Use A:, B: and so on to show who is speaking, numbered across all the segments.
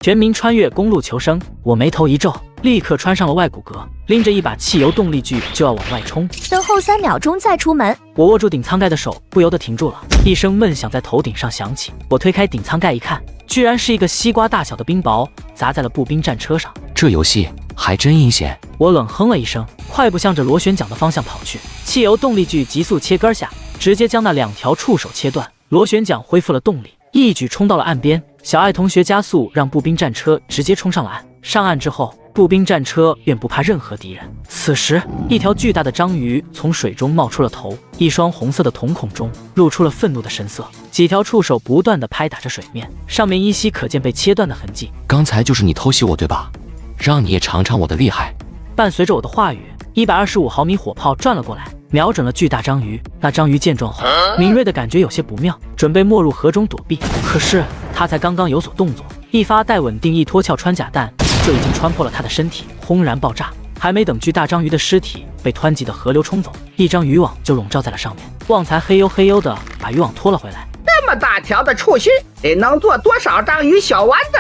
A: 全民穿越公路求生，我眉头一皱，立刻穿上了外骨骼，拎着一把汽油动力锯就要往外冲。
B: 等候3秒钟再出门。
A: 我握住顶舱盖的手不由得停住了，一声闷响在头顶上响起。我推开顶舱盖一看，居然是一个西瓜大小的冰雹砸在了步兵战车上。
C: 这游戏还真阴险。
A: 我冷哼了一声，快步向着螺旋桨的方向跑去。汽油动力锯急速切割下，直接将那2条触手切断。螺旋桨恢复了动力，一举冲到了岸边。小爱同学加速，让步兵战车直接冲上了岸。上岸之后，步兵战车便不怕任何敌人。此时，一条巨大的章鱼从水中冒出了头，一双红色的瞳孔中露出了愤怒的神色。几条触手不断地拍打着水面，上面依稀可见被切断的痕迹。
C: 刚才就是你偷袭我对吧？让你也尝尝我的厉害。
A: 伴随着我的话语，125毫米火炮转了过来，瞄准了巨大章鱼。那章鱼见状后，敏锐的感觉有些不妙，准备没入河中躲避。可是他才刚刚有所动作，一发带稳定翼脱壳穿甲弹就已经穿破了他的身体，轰然爆炸。还没等巨大章鱼的尸体被湍急的河流冲走，一张渔网就笼罩在了上面。旺财嘿呦嘿呦的把渔网拖了回来。
D: 这么大条的触须，得能做多少章鱼小丸子？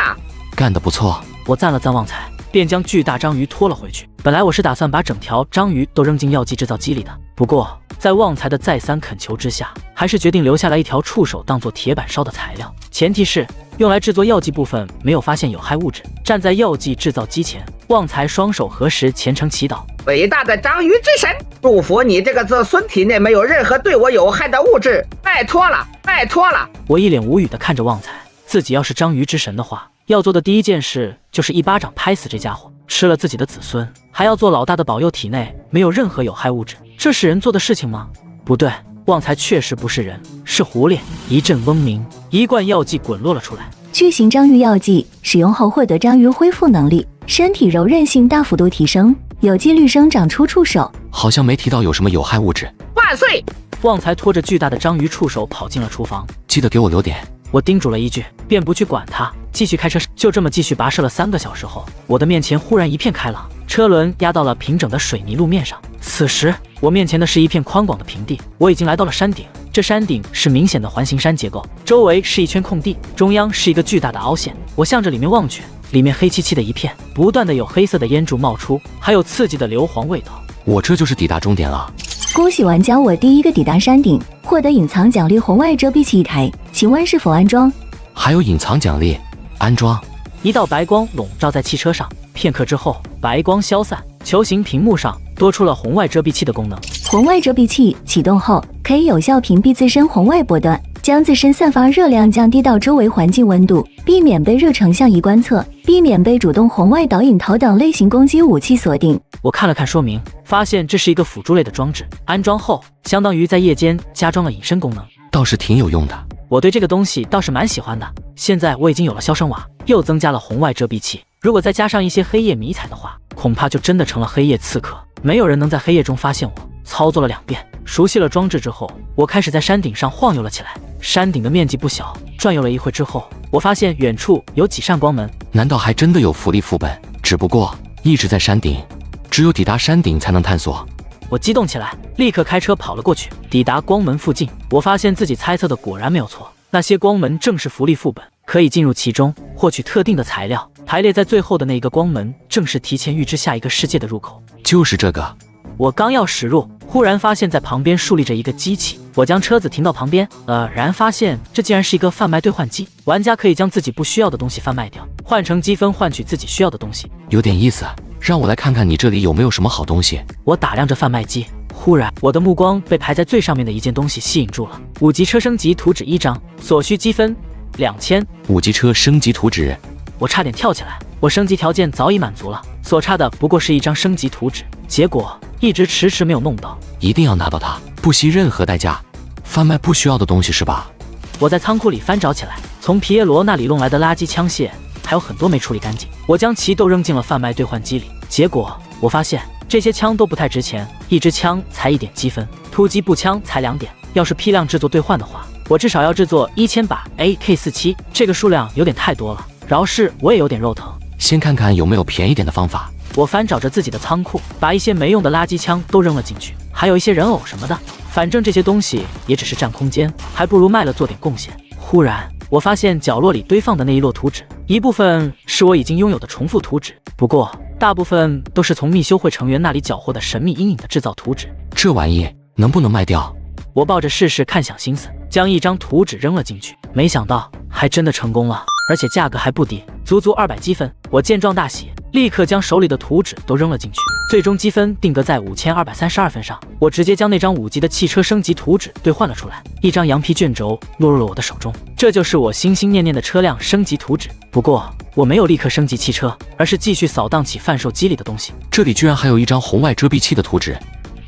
C: 干得不错。
A: 我赞了赞旺财，便将巨大章鱼拖了回去。本来我是打算把整条章鱼都扔进药剂制造机里的，不过在旺财的再三恳求之下，还是决定留下来一条触手当做铁板烧的材料，前提是用来制作药剂部分没有发现有害物质。站在药剂制造机前，旺财双手合十，虔诚祈祷：
D: 伟大的章鱼之神，祝福你这个子孙体内没有任何对我有害的物质，拜托了，拜托了。
A: 我一脸无语地看着旺财，自己要是章鱼之神的话，要做的第一件事就是一巴掌拍死这家伙，吃了自己的子孙，还要做老大的保佑体内没有任何有害物质。这是人做的事情吗？不对，旺财确实不是人，是狐狸。一阵嗡鸣，一罐药剂滚落了出来。
B: 巨型章鱼药剂使用后获得章鱼恢复能力，身体柔韧性大幅度提升，有几率生长出触手。
C: 好像没提到有什么有害物质。
D: 万岁！
A: 旺财拖着巨大的章鱼触手跑进了厨房，
C: 记得给我留点。
A: 我叮嘱了一句，便不去管他，继续开车。就这么继续跋涉了3个小时后，我的面前忽然一片开朗，车轮压到了平整的水泥路面上。此时我面前的是一片宽广的平地，我已经来到了山顶。这山顶是明显的环形山结构，周围是一圈空地，中央是一个巨大的凹陷。我向着里面望去，里面黑漆漆的一片，不断的有黑色的烟柱冒出，还有刺激的硫磺味道。
C: 我这就是抵达终点了。
B: 恭喜玩家，我第一个抵达山顶，获得隐藏奖励红外遮蔽器1台，请问是否安装？
C: 还有隐藏奖励，安装。
A: 一道白光笼罩在汽车上，片刻之后，白光消散，球形屏幕上多出了红外遮蔽器的功能。
B: 红外遮蔽器启动后，可以有效屏蔽自身红外波段，将自身散发热量降低到周围环境温度，避免被热成像仪观测，避免被主动红外导引头等类型攻击武器锁定。
A: 我看了看说明，发现这是一个辅助类的装置，安装后相当于在夜间加装了隐身功能，
C: 倒是挺有用的。
A: 我对这个东西倒是蛮喜欢的。现在我已经有了消声瓦，又增加了红外遮蔽器，如果再加上一些黑夜迷彩的话，恐怕就真的成了黑夜刺客，没有人能在黑夜中发现我。操作了2遍，熟悉了装置之后，我开始在山顶上晃悠了起来。山顶的面积不小，转悠了一会之后，我发现远处有几扇光门。
C: 难道还真的有福利副本？只不过一直在山顶，只有抵达山顶才能探索。
A: 我激动起来，立刻开车跑了过去。抵达光门附近，我发现自己猜测的果然没有错，那些光门正是福利副本，可以进入其中获取特定的材料。排列在最后的那一个光门，正是提前预知下一个世界的入口。
C: 就是这个。
A: 我刚要驶入，忽然发现在旁边竖立着一个机器。我将车子停到旁边，然发现这竟然是一个贩卖兑换机，玩家可以将自己不需要的东西贩卖掉，换成积分换取自己需要的东西。
C: 有点意思，让我来看看你这里有没有什么好东西。
A: 我打量着贩卖机，忽然我的目光被排在最上面的一件东西吸引住了。5级车升级图纸1张，所需积分2000。
C: 5级车升级图纸，
A: 我差点跳起来。我升级条件早已满足了，所差的不过是一张升级图纸，结果一直迟迟没有弄到。
C: 一定要拿到它，不惜任何代价。贩卖不需要的东西是吧？
A: 我在仓库里翻找起来，从皮耶罗那里弄来的垃圾枪械还有很多没处理干净，我将其都扔进了贩卖兑换机里。结果我发现这些枪都不太值钱，一支枪才1点积分，突击步枪才2点。要是批量制作兑换的话，我至少要制作1000把 AK47，这个数量有点太多了，饶是我也有点肉疼。
C: 先看看有没有便宜点的方法。
A: 我翻找着自己的仓库，把一些没用的垃圾枪都扔了进去，还有一些人偶什么的，反正这些东西也只是占空间，还不如卖了做点贡献。忽然我发现角落里堆放的那一摞图纸一部分是我已经拥有的重复图纸，不过大部分都是从密修会成员那里缴获的神秘阴影的制造图纸。
C: 这玩意能不能卖掉？
A: 我抱着试试看想心思，将一张图纸扔了进去，没想到还真的成功了，而且价格还不低，足足200积分。我见状大喜，立刻将手里的图纸都扔了进去，最终积分定格在5232分上。我直接将那张5级的汽车升级图纸兑换了出来，一张羊皮卷轴落入了我的手中。这就是我心心念念的车辆升级图纸。不过我没有立刻升级汽车，而是继续扫荡起贩售机里的东西。
C: 这里居然还有一张红外遮蔽器的图纸，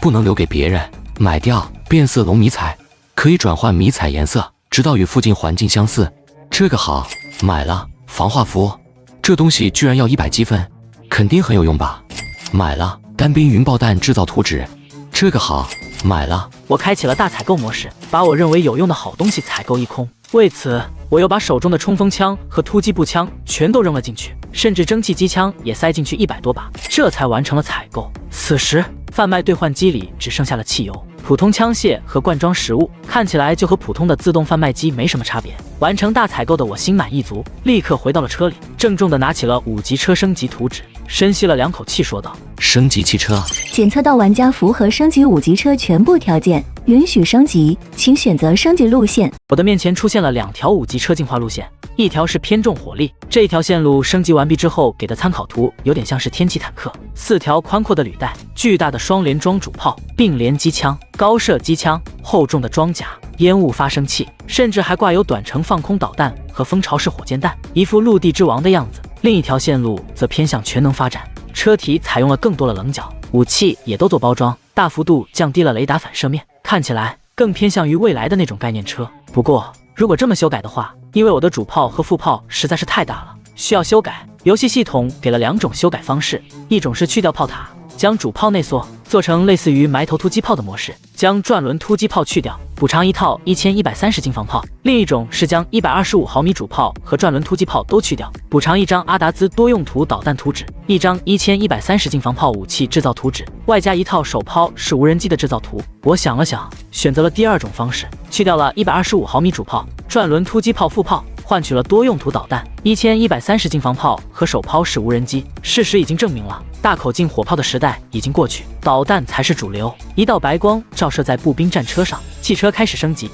C: 不能留给别人，买掉。变色龙迷彩可以转换迷彩颜色，直到与附近环境相似。这个好，买了。防化服，这东西居然要100积分，肯定很有用吧？买了。干冰云爆弹制造图纸，这个好，买了。
A: 我开启了大采购模式，把我认为有用的好东西采购一空。为此，我又把手中的冲锋枪和突击步枪全都扔了进去，甚至蒸汽机枪也塞进去100多把，这才完成了采购。此时，贩卖兑换机里只剩下了汽油、普通枪械和罐装食物，看起来就和普通的自动贩卖机没什么差别。完成大采购的我心满意足，立刻回到了车里，郑重地拿起了5级车升级图纸，深吸了2口气，说道：“
C: 升级汽车。”
B: 检测到玩家符合升级5级车全部条件，允许升级，请选择升级路线。
A: 我的面前出现了2条5级车进化路线，一条是偏重火力，这一条线路升级完毕之后给的参考图有点像是天气坦克，4条宽阔的履带，巨大的双联装主炮，并联机枪、高射机枪、厚重的装甲、烟雾发生器，甚至还挂有短程放空导弹和蜂巢式火箭弹，一副陆地之王的样子。另一条线路则偏向全能发展，车体采用了更多的棱角，武器也都做包装，大幅度降低了雷达反射面，看起来更偏向于未来的那种概念车。不过如果这么修改的话，因为我的主炮和副炮实在是太大了，需要修改。游戏系统给了2种修改方式，一种是去掉炮塔，将主炮内缩，做成类似于埋头突击炮的模式，将转轮突击炮去掉，补偿一套1130斤防炮；另一种是将125毫米主炮和转轮突击炮都去掉，补偿一张阿达兹多用途导弹图纸，一张1130斤防炮武器制造图纸，外加一套手抛式无人机的制造图。我想了想，选择了第2种方式，去掉了125毫米主炮、转轮突击炮副炮，换取了多用途导弹、1130斤防炮和手抛式无人机。事实已经证明了，大口径火炮的时代已经过去，导弹才是主流。一道白光照射在步兵战车上，汽车开始升级。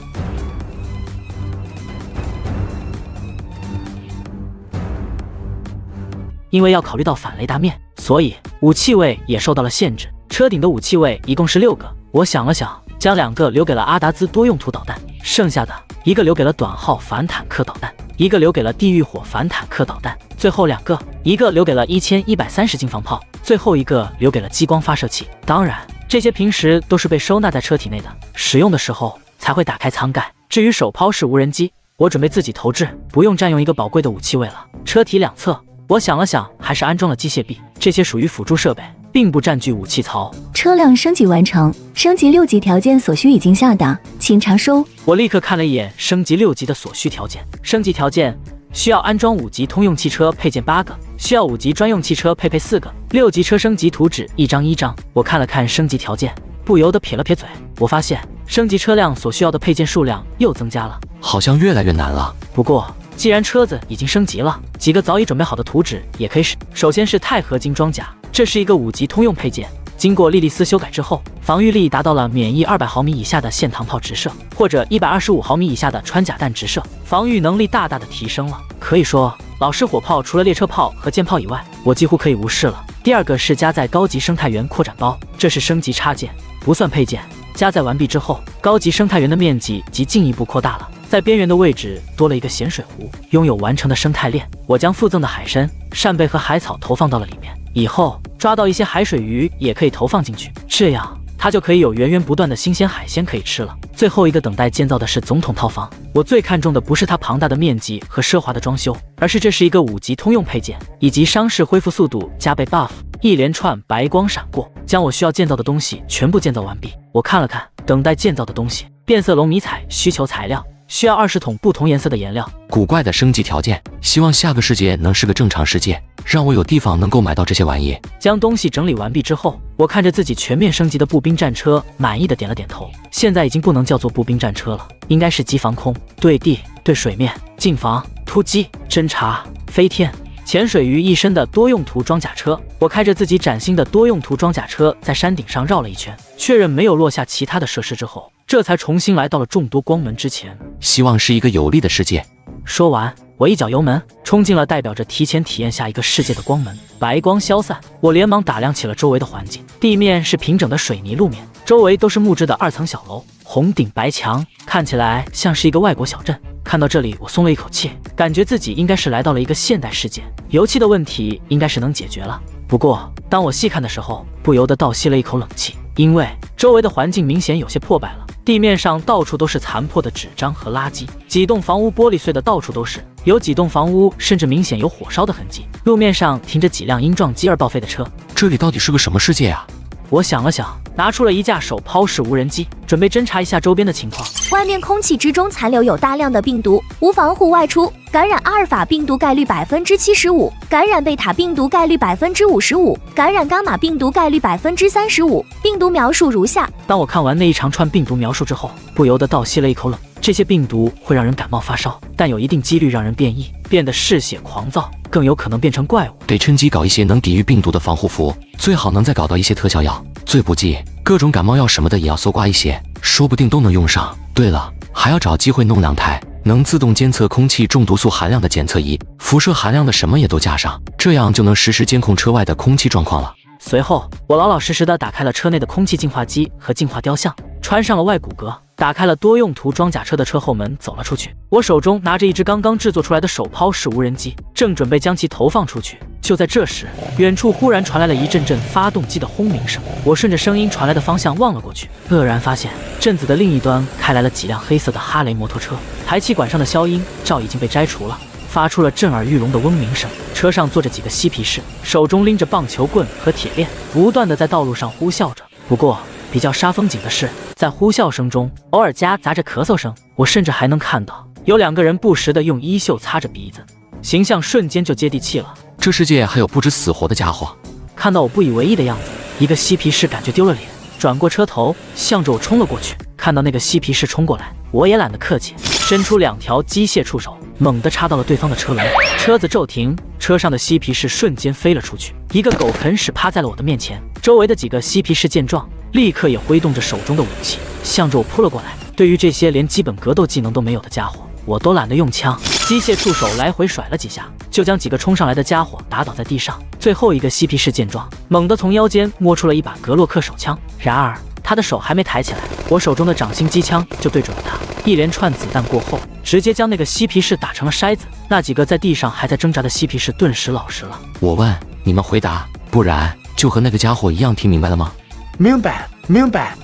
A: 因为要考虑到反雷达面，所以武器位也受到了限制。车顶的武器位一共是6个，我想了想，将2个留给了阿达兹多用途导弹，剩下的一个留给了短号反坦克导弹，一个留给了地狱火反坦克导弹，最后2个，一个留给了1130斤防炮，最后一个留给了激光发射器。当然，这些平时都是被收纳在车体内的，使用的时候才会打开舱盖。至于手抛式无人机，我准备自己投掷，不用占用一个宝贵的武器位了。车体两侧，我想了想，还是安装了机械臂，这些属于辅助设备，并不占据武器槽。
B: 车辆升级完成，升级6级条件所需已经下达，请查收。
A: 我立刻看了一眼升级6级的所需条件。升级条件：需要安装5级通用汽车配件8个，需要5级专用汽车配备4个，6级车升级图纸1张。我看了看升级条件，不由得撇了撇嘴。我发现升级车辆所需要的配件数量又增加了，
C: 好像越来越难了。
A: 不过既然车子已经升级了，几个早已准备好的图纸也可以使。首先是钛合金装甲，这是一个5级通用配件，经过莉莉丝修改之后，防御力达到了免疫200毫米以下的线膛炮直射，或者125毫米以下的穿甲弹直射，防御能力大大的提升了。可以说，老式火炮除了列车炮和舰炮以外，我几乎可以无视了。第二个是加载高级生态园扩展包，这是升级插件，不算配件。加载完毕之后，高级生态园的面积即进一步扩大了，在边缘的位置多了一个咸水湖，拥有完成的生态链。我将附赠的海参、扇贝和海草投放到了里面，以后抓到一些海水鱼也可以投放进去，这样它就可以有源源不断的新鲜海鲜可以吃了。最后一个等待建造的是总统套房，我最看重的不是它庞大的面积和奢华的装修，而是这是一个5级通用配件，以及伤势恢复速度加倍 buff。一连串白光闪过，将我需要建造的东西全部建造完毕。我看了看等待建造的东西，变色龙迷彩需求材料需要20桶不同颜色的颜料。
C: 古怪的升级条件，希望下个世界能是个正常世界，让我有地方能够买到这些玩意。
A: 将东西整理完毕之后，我看着自己全面升级的步兵战车，满意的点了点头。现在已经不能叫做步兵战车了，应该是机防空、对地、对水面、近防、突击、侦察、飞天、潜水于一身的多用途装甲车。我开着自己崭新的多用途装甲车在山顶上绕了一圈，确认没有落下其他的设施之后，这才重新来到了众多光门之前。
C: 希望是一个有利的世界。
A: 说完，我一脚油门冲进了代表着提前体验下一个世界的光门。白光消散，我连忙打量起了周围的环境。地面是平整的水泥路面，周围都是木质的2层小楼，红顶白墙，看起来像是一个外国小镇。看到这里，我松了一口气，感觉自己应该是来到了一个现代世界，油漆的问题应该是能解决了。不过，当我细看的时候，不由得倒吸了一口冷气，因为周围的环境明显有些破败了。地面上到处都是残破的纸张和垃圾，几栋房屋玻璃碎的到处都是，有几栋房屋甚至明显有火烧的痕迹。路面上停着几辆因撞击而报废的车。
C: 这里到底是个什么世界啊？
A: 我想了想，拿出了一架手抛式无人机，准备侦查一下周边的情况。
E: 外面空气之中残留有大量的病毒，无防护外出，感染阿尔法病毒概率75%，感染贝塔病毒概率55%，感染伽马病毒概率35%。病毒描述如下。
A: 当我看完那一长串病毒描述之后，不由得倒吸了一口冷。这些病毒会让人感冒发烧，但有一定几率让人变异，变得嗜血狂躁，更有可能变成怪物。
C: 得趁机搞一些能抵御病毒的防护服，最好能再搞到一些特效药，最不济各种感冒药什么的也要搜刮一些，说不定都能用上。对了，还要找机会弄2台能自动监测空气中毒素含量的检测仪，辐射含量的什么也都加上，这样就能实时监控车外的空气状况了。
A: 随后，我老老实实地打开了车内的空气净化机和净化雕像，穿上了外骨骼，打开了多用途装甲车的车后门，走了出去。我手中拿着一只刚刚制作出来的手抛式无人机，正准备将其投放出去。就在这时，远处忽然传来了一阵阵发动机的轰鸣声。我顺着声音传来的方向望了过去，愕然发现镇子的另一端开来了几辆黑色的哈雷摩托车，排气管上的消音罩已经被摘除了，发出了震耳欲聋的嗡鸣声。车上坐着几个嬉皮士，手中拎着棒球棍和铁链，不断地在道路上呼啸着。不过比较煞风景的是，在呼啸声中偶尔夹杂着咳嗽声，我甚至还能看到有2个人不时地用衣袖擦着鼻子，形象瞬间就接地气了。
C: 这世界还有不知死活的家伙。
A: 看到我不以为意的样子，一个嬉皮士感觉丢了脸，转过车头向着我冲了过去。看到那个嬉皮士冲过来，我也懒得客气，伸出2条机械触手，猛地插到了对方的车轮，车子骤停，车上的嬉皮士瞬间飞了出去，一个狗啃屎趴在了我的面前。周围的几个嬉皮士见状，立刻也挥动着手中的武器，向着我扑了过来。对于这些连基本格斗技能都没有的家伙，我都懒得用枪，机械触手来回甩了几下，就将几个冲上来的家伙打倒在地上。最后一个嬉皮士见状，猛地从腰间摸出了一把格洛克手枪，然而他的手还没抬起来，我手中的掌心机枪就对准了他。一连串子弹过后，直接将那个嬉皮士打成了筛子。那几个在地上还在挣扎的嬉皮士顿时老实了。
C: 我问你们回答，不然就和那个家伙一样。听明白了吗？
F: 明白，明白。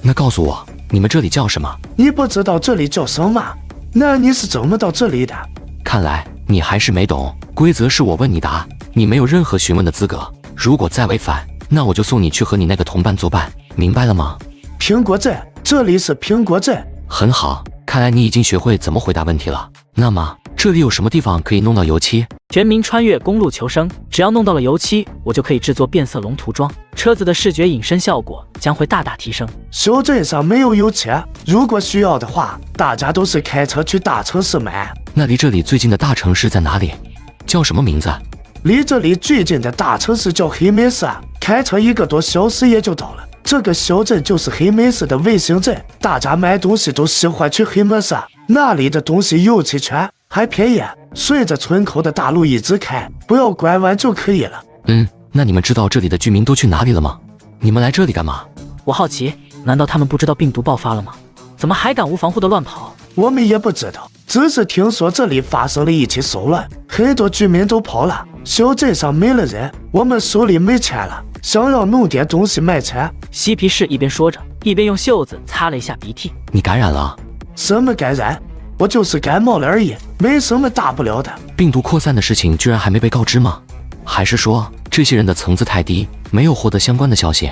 C: 那告诉我，你们这里叫什么？
F: 你不知道这里叫什么？那你是怎么到这里的？
C: 看来你还是没懂，规则是我问你答，你没有任何询问的资格。如果再违反，那我就送你去和你那个同伴作伴，明白了吗？
F: 苹果镇，这里是苹果镇。
C: 很好，看来你已经学会怎么回答问题了。那么这里有什么地方可以弄到油漆？
A: 全民穿越公路求生，只要弄到了油漆，我就可以制作变色龙涂装，车子的视觉隐身效果将会大大提升。
F: 小镇上没有油漆，如果需要的话，大家都是开车去大城市买。
C: 那离这里最近的大城市在哪里？叫什么名字？
F: 离这里最近的大城市叫黑美市，开车1个多小时也就到了。这个小镇就是黑美市的卫星镇，大家买东西都喜欢去黑美市，那里的东西又齐全还便宜。顺着村口的大路一直开，不要拐弯就可以了。
C: 那你们知道这里的居民都去哪里了吗？你们来这里干嘛？
A: 我好奇，难道他们不知道病毒爆发了吗？怎么还敢无防护的乱跑？
F: 我们也不知道，只是听说这里发生了一起骚乱，很多居民都跑了，小镇上没了人，我们手里没钱了，想要弄点东西卖钱。
A: 嬉皮士一边说着，一边用袖子擦了一下鼻涕。
C: 你感染了？
F: 什么感染？我就是感冒了而已，没什么大不了的。
C: 病毒扩散的事情居然还没被告知吗？还是说这些人的层次太低，没有获得相关的消息？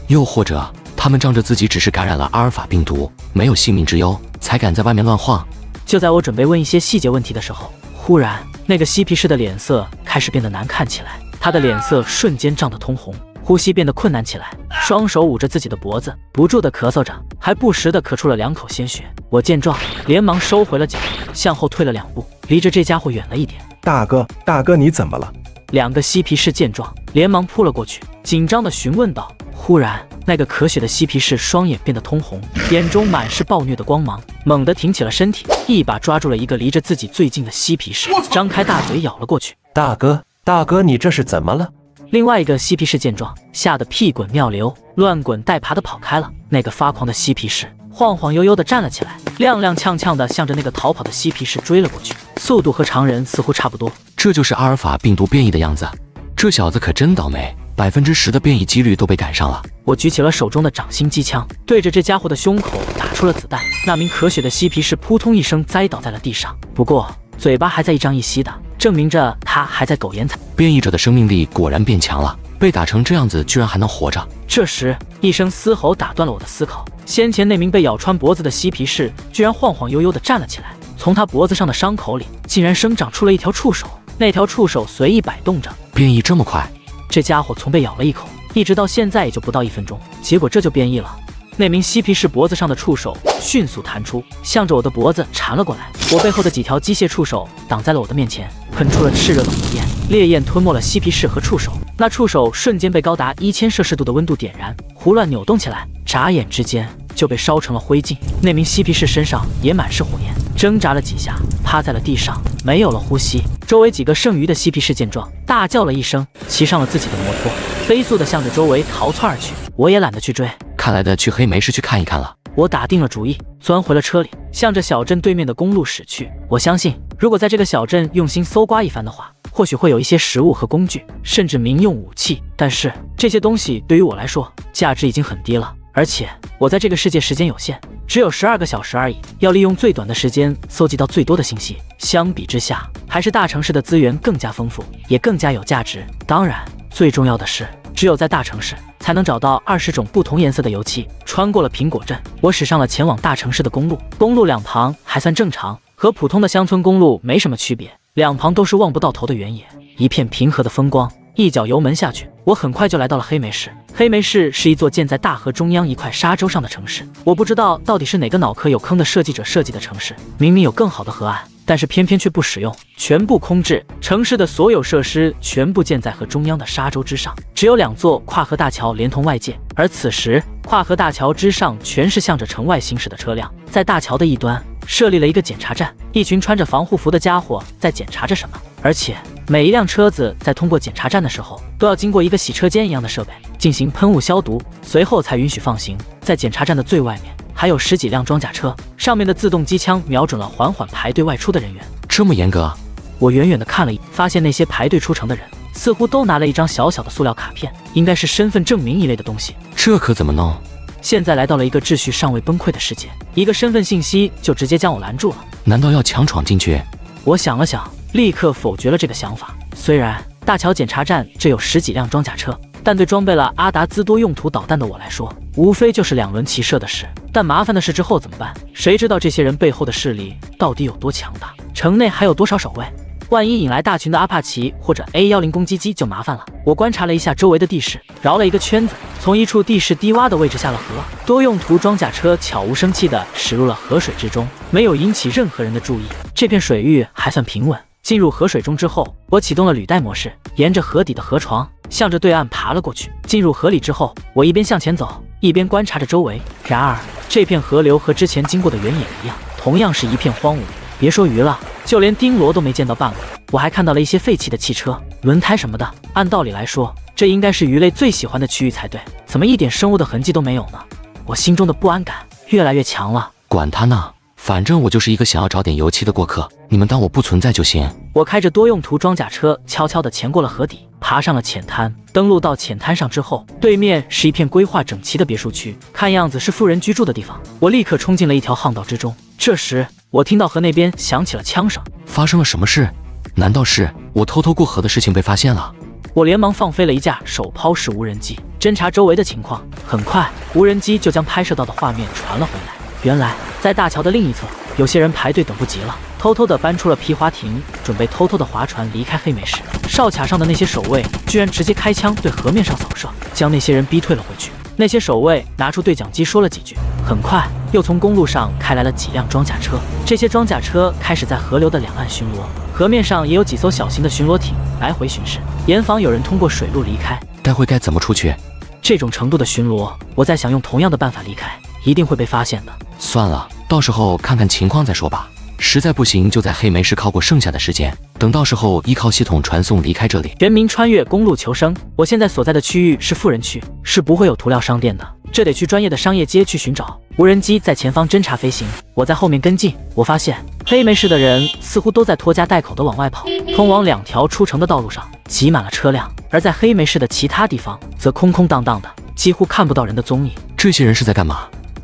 C: 又或者他们仗着自己只是感染了阿尔法病毒，没有性命之忧，才敢在外面乱晃？
A: 就在我准备问一些细节问题的时候，忽然那个嬉皮士的脸色开始变得难看起来，他的脸色瞬间涨得通红，呼吸变得困难起来，双手捂着自己的脖子，不住地咳嗽着，还不时地咳出了2口鲜血。我见状，连忙收回了脚，向后退了2步，离着这家伙远了一点。
G: 大哥，你怎么了
A: ？2个嬉皮士见状，连忙扑了过去，紧张地询问道。忽然，那个咳血的嬉皮士双眼变得通红，眼中满是暴虐的光芒，猛地挺起了身体，一把抓住了一个离着自己最近的嬉皮士，张开大嘴咬了过去。
G: 大哥，你这是怎么了？
A: 另外一个嬉皮士见状，吓得屁滚尿流，乱滚带爬的跑开了。那个发狂的嬉皮士晃晃悠悠地站了起来，踉踉跄跄地向着那个逃跑的嬉皮士追了过去，速度和常人似乎差不多。
C: 这就是阿尔法病毒变异的样子，这小子可真倒霉，10%的变异几率都被赶上了。
A: 我举起了手中的掌心机枪，对着这家伙的胸口打出了子弹。那名咳血的嬉皮士扑通一声栽倒在了地上，不过嘴巴还在一张一吸的，证明着他还在苟延残。
C: 变异者的生命力果然变强了，被打成这样子居然还能活着。
A: 这时，一声嘶吼打断了我的思考。先前那名被咬穿脖子的嬉皮士居然晃晃悠悠地站了起来，从他脖子上的伤口里竟然生长出了一条触手，那条触手随意摆动着。
C: 变异这么快？
A: 这家伙从被咬了一口一直到现在也就不到1分钟，结果这就变异了。那名嬉皮士脖子上的触手迅速弹出，向着我的脖子缠了过来。我背后的几条机械触手挡在了我的面前，喷出了炽热的火焰，烈焰吞没了嬉皮士和触手。那触手瞬间被高达1000摄氏度的温度点燃，胡乱扭动起来，眨眼之间就被烧成了灰烬。那名嬉皮士身上也满是火焰，挣扎了几下，趴在了地上，没有了呼吸。周围几个剩余的嬉皮士见状，大叫了一声，骑上了自己的摩托，飞速地向着周围逃窜而去。我也懒得去追，
C: 看来得去黑莓市去看一看了。
A: 我打定了主意，钻回了车里，向着小镇对面的公路驶去。我相信，如果在这个小镇用心搜刮一番的话，或许会有一些食物和工具，甚至民用武器。但是这些东西对于我来说，价值已经很低了。而且我在这个世界时间有限，只有12个小时而已，要利用最短的时间搜集到最多的信息。相比之下，还是大城市的资源更加丰富，也更加有价值。当然，最重要的是，只有在大城市才能找到20种不同颜色的油漆。穿过了苹果镇，我驶上了前往大城市的公路。公路两旁还算正常，和普通的乡村公路没什么区别，两旁都是望不到头的原野，一片平和的风光。一脚油门下去，我很快就来到了黑莓市。黑莓市是一座建在大河中央一块沙洲上的城市。我不知道到底是哪个脑壳有坑的设计者设计的城市，明明有更好的河岸，但是偏偏却不使用，全部空置。城市的所有设施全部建在河中央的沙洲之上，只有2座跨河大桥连通外界。而此时，跨河大桥之上全是向着城外行驶的车辆。在大桥的一端设立了一个检查站，一群穿着防护服的家伙在检查着什么。而且每一辆车子在通过检查站的时候，都要经过一个洗车间一样的设备进行喷雾消毒，随后才允许放行。在检查站的最外面还有10几辆装甲车，上面的自动机枪瞄准了缓缓排队外出的人员。
C: 这么严格？
A: 我远远地看了一眼，发现那些排队出城的人似乎都拿了一张小小的塑料卡片，应该是身份证明一类的东西。
C: 这可怎么弄？
A: 现在来到了一个秩序尚未崩溃的世界，一个身份信息就直接将我拦住了。
C: 难道要强闯进去？
A: 我想了想，立刻否决了这个想法。虽然大桥检查站这有10几辆装甲车，但对装备了阿达兹多用途导弹的我来说，无非就是2轮齐射的事。但麻烦的是之后怎么办？谁知道这些人背后的势力到底有多强大？城内还有多少守卫？万一引来大群的阿帕奇或者 A10攻击机就麻烦了。我观察了一下周围的地势，绕了一个圈子，从一处地势低洼的位置下了河。多用途装甲车悄无声息地驶入了河水之中，没有引起任何人的注意。这片水域还算平稳。进入河水中之后，我启动了履带模式，沿着河底的河床向着对岸爬了过去。进入河里之后，我一边向前走，一边观察着周围。然而，这片河流和之前经过的原野一样，同样是一片荒芜。别说鱼了，就连丁螺都没见到半个。我还看到了一些废弃的汽车、轮胎什么的。按道理来说，这应该是鱼类最喜欢的区域才对，怎么一点生物的痕迹都没有呢？我心中的不安感越来越强了。
C: 管他呢，反正我就是一个想要找点油漆的过客，你们当我不存在就行。
A: 我开着多用途装甲车悄悄地潜过了河底，爬上了浅滩。登陆到浅滩上之后，对面是一片规划整齐的别墅区，看样子是富人居住的地方。我立刻冲进了一条巷道之中。这时我听到河那边响起了枪声。
C: 发生了什么事？难道是我偷偷过河的事情被发现了？
A: 我连忙放飞了一架手抛式无人机，侦查周围的情况。很快，无人机就将拍摄到的画面传了回来。原来，在大桥的另一侧，有些人排队等不及了，偷偷地搬出了皮划艇，准备偷偷地划船离开黑莓市。哨卡上的那些守卫居然直接开枪对河面上扫射，将那些人逼退了回去。那些守卫拿出对讲机说了几句，很快又从公路上开来了几辆装甲车。这些装甲车开始在河流的两岸巡逻，河面上也有几艘小型的巡逻艇来回巡视，严防有人通过水路离开。
C: 待会该怎么出去？
A: 这种程度的巡逻，我在想用同样的办法离开，一定会被发现的。
C: 算了，到时候看看情况再说吧。实在不行，就在黑莓市靠过剩下的时间，等到时候依靠系统传送离开这里。
A: 全民穿越公路求生，我现在所在的区域是富人区，是不会有涂料商店的，这得去专业的商业街去寻找。无人机在前方侦察飞行，我在后面跟进。我发现黑莓市的人似乎都在拖家带口的往外跑，通往2条出城的道路上挤满了车辆，而在黑莓市的其他地方则空空荡荡的，几乎看不到人的踪影。
C: 这些人是在干嘛？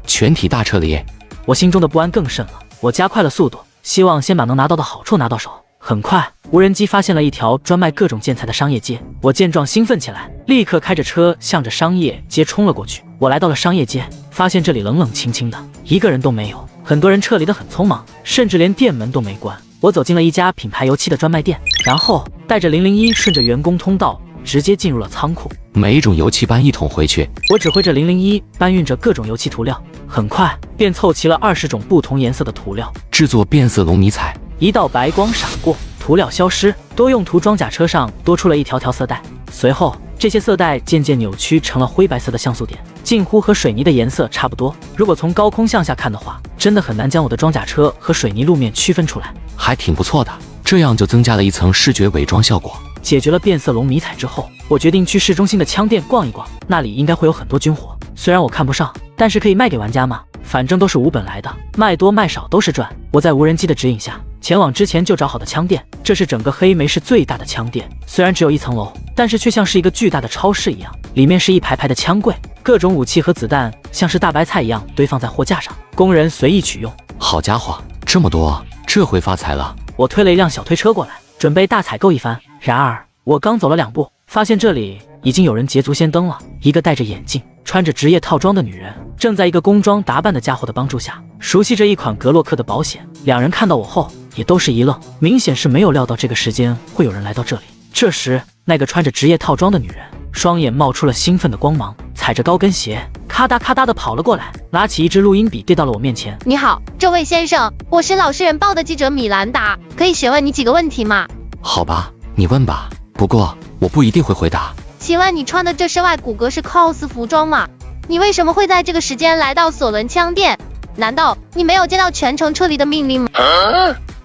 C: 全体大撤离！
A: 我心中的不安更甚了，我加快了速度，希望先把能拿到的好处拿到手。很快，无人机发现了一条专卖各种建材的商业街。我见状兴奋起来，立刻开着车向着商业街冲了过去。我来到了商业街，发现这里冷冷清清的，一个人都没有。很多人撤离得很匆忙，甚至连店门都没关。我走进了一家品牌油漆的专卖店，然后带着001顺着员工通道直接进入了仓库。
C: 每一种油漆搬1桶回去。
A: 我指挥着001搬运着各种油漆涂料，很快便凑齐了20种不同颜色的涂料，
C: 制作变色龙迷彩。
A: 一道白光闪过，涂料消失，多用途装甲车上多出了一条条色带。随后，这些色带渐渐扭曲成了灰白色的像素点，近乎和水泥的颜色差不多。如果从高空向下看的话，真的很难将我的装甲车和水泥路面区分出来。
C: 还挺不错的，这样就增加了一层视觉伪装效果。
A: 解决了变色龙迷彩之后，我决定去市中心的枪店逛一逛，那里应该会有很多军火。虽然我看不上，但是可以卖给玩家嘛，反正都是无本来的，卖多卖少都是赚。我在无人机的指引下，前往之前就找好的枪店。这是整个黑莓市最大的枪店，虽然只有1层楼，但是却像是一个巨大的超市一样，里面是一排排的枪柜，各种武器和子弹像是大白菜一样堆放在货架上，工人随意取用。
C: 好家伙，这么多，这回发财了。
A: 我推了一辆小推车过来，准备大采购一番。然而我刚走了2步，发现这里已经有人捷足先登了。一个戴着眼镜、穿着职业套装的女人，正在一个工装打扮的家伙的帮助下，熟悉着一款格洛克的保险。2人看到我后，也都是一愣，明显是没有料到这个时间会有人来到这里。这时，那个穿着职业套装的女人，双眼冒出了兴奋的光芒，踩着高跟鞋，咔嗒咔嗒地跑了过来，拿起一支录音笔递到了我面前。
E: 你好，这位先生，我是老实人报的记者米兰达，可以询问你几个问题吗？
C: 好吧，你问吧，不过我不一定会回答。
E: 请问你穿的这身外骨骼是 cos 服装吗？你为什么会在这个时间来到索伦枪店？难道你没有接到全城撤离的命令吗？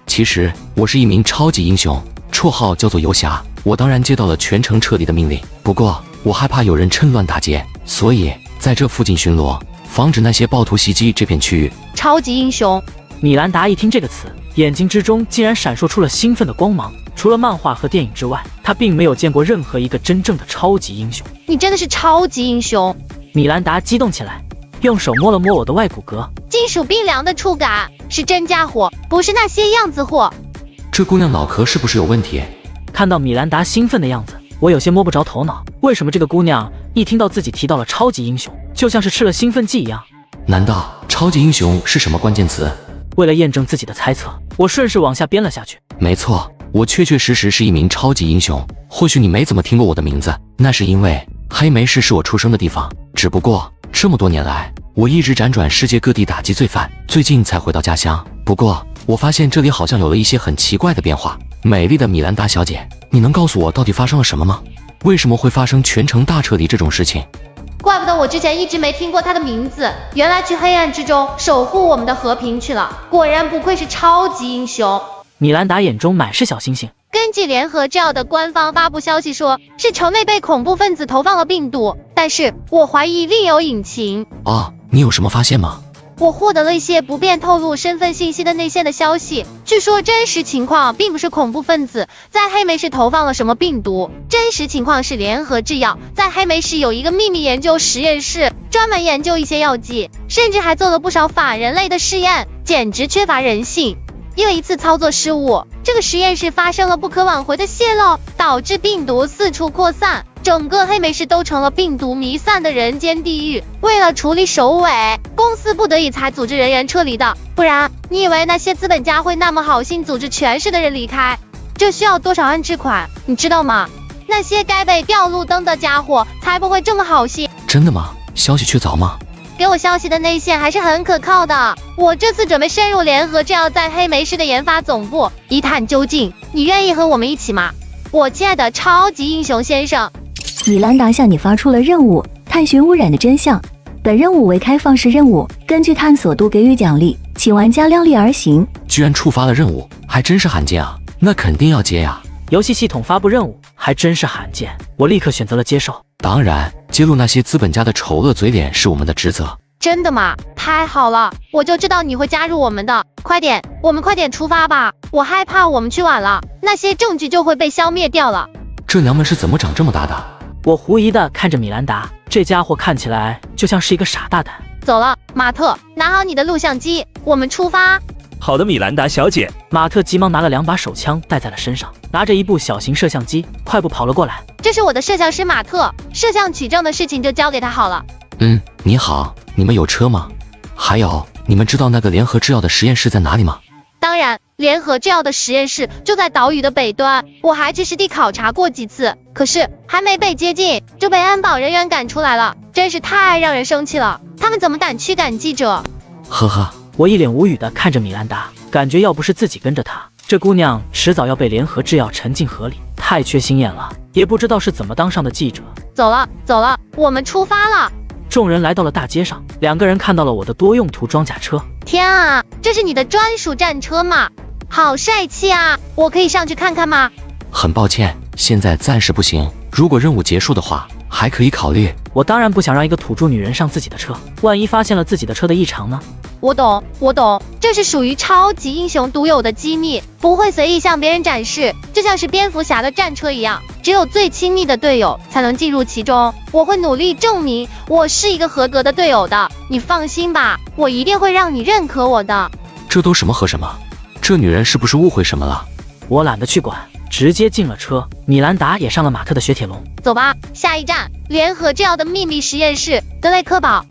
C: 其实我是一名超级英雄，绰号叫做游侠。我当然接到了全城撤离的命令，不过我害怕有人趁乱打劫，所以在这附近巡逻，防止那些暴徒袭击这片区域。
E: 超级英雄。
A: 米兰达一听这个词，眼睛之中竟然闪烁出了兴奋的光芒。除了漫画和电影之外，他并没有见过任何一个真正的超级英雄。
E: 你真的是超级英雄！
A: 米兰达激动起来，用手摸了摸我的外骨骼，
E: 金属冰凉的触感，是真家伙，不是那些样子货。
C: 这姑娘脑壳是不是有问题？
A: 看到米兰达兴奋的样子，我有些摸不着头脑。为什么这个姑娘一听到自己提到了超级英雄，就像是吃了兴奋剂一样？
C: 难道超级英雄是什么关键词？
A: 为了验证自己的猜测，我顺势往下编了下去。
C: 没错，我确确实实是一名超级英雄。或许你没怎么听过我的名字，那是因为黑莓市是我出生的地方。只不过这么多年来，我一直辗转世界各地打击罪犯，最近才回到家乡。不过我发现这里好像有了一些很奇怪的变化。美丽的米兰达小姐，你能告诉我到底发生了什么吗？为什么会发生全城大撤离这种事情？
E: 怪不得我之前一直没听过他的名字，原来去黑暗之中守护我们的和平去了，果然不愧是超级英雄。
A: 米兰达眼中满是小星星。
E: 根据联合照的官方发布消息说，是城内被恐怖分子投放了病毒，但是我怀疑另有隐情。
C: 哦，你有什么发现吗？
E: 我获得了一些不便透露身份信息的内线的消息，据说真实情况并不是恐怖分子在黑莓市投放了什么病毒，真实情况是联合制药在黑莓市有一个秘密研究实验室，专门研究一些药剂，甚至还做了不少反人类的试验，简直缺乏人性。因为一次操作失误，这个实验室发生了不可挽回的泄漏，导致病毒四处扩散，整个黑莓市都成了病毒弥散的人间地狱。为了处理首尾，公司不得已才组织人员撤离的，不然
H: 你以为那些资本家会那么好心组织全市的人离开？这需要多少安置款，你知道吗？那些该被吊路灯的家伙才不会这么好心。
C: 真的吗？消息确凿吗？
H: 给我消息的内线还是很可靠的。我这次准备深入联合制药在黑莓市的研发总部，一探究竟。你愿意和我们一起吗？我亲爱的超级英雄先生。
B: 米兰达向你发出了任务，探寻污染的真相。本任务为开放式任务，根据探索度给予奖励，请玩家量力而行。
C: 居然触发了任务，还真是罕见啊！那肯定要接呀。
A: 游戏系统发布任务，还真是罕见，我立刻选择了接受。
C: 当然，揭露那些资本家的丑恶嘴脸是我们的职责。
H: 真的吗？太好了，我就知道你会加入我们的。快点，我们快点出发吧！我害怕我们去晚了，那些证据就会被消灭掉了。
C: 这娘们是怎么长这么大的？
A: 我狐疑地看着米兰达，这家伙看起来就像是一个傻大胆。
H: 走了，马特，拿好你的录像机，我们出发。
I: 好的，米兰达小姐。
A: 马特急忙拿了2把手枪带在了身上，拿着一部小型摄像机，快步跑了过来。
H: 这是我的摄像师马特，摄像取证的事情就交给他好了。
C: 你好，你们有车吗？还有，你们知道那个联合制药的实验室在哪里吗？
H: 当然，联合制药的实验室就在岛屿的北端，我还去实地考察过几次，可是还没被接近就被安保人员赶出来了，真是太让人生气了。他们怎么敢驱赶记者？
C: 呵呵，
A: 我一脸无语地看着米兰达，感觉要不是自己跟着她，这姑娘迟早要被联合制药沉进河里，太缺心眼了，也不知道是怎么当上的记者。
H: 走了，走了，我们出发了。
A: 众人来到了大街上，2个人看到了我的多用途装甲车。
H: 天啊，这是你的专属战车吗？好帅气啊！我可以上去看看吗？
C: 很抱歉，现在暂时不行。如果任务结束的话，还可以考虑。
A: 我当然不想让一个土著女人上自己的车，万一发现了自己的车的异常呢？
H: 我懂，这是属于超级英雄独有的机密，不会随意向别人展示，就像是蝙蝠侠的战车一样，只有最亲密的队友才能进入其中。我会努力证明我是一个合格的队友的，你放心吧，我一定会让你认可我的。
C: 这都什么和什么？这女人是不是误会什么了？
A: 我懒得去管，直接进了车。米兰达也上了马特的雪铁龙。
H: 走吧，下一站联合制药的秘密实验室德雷克堡。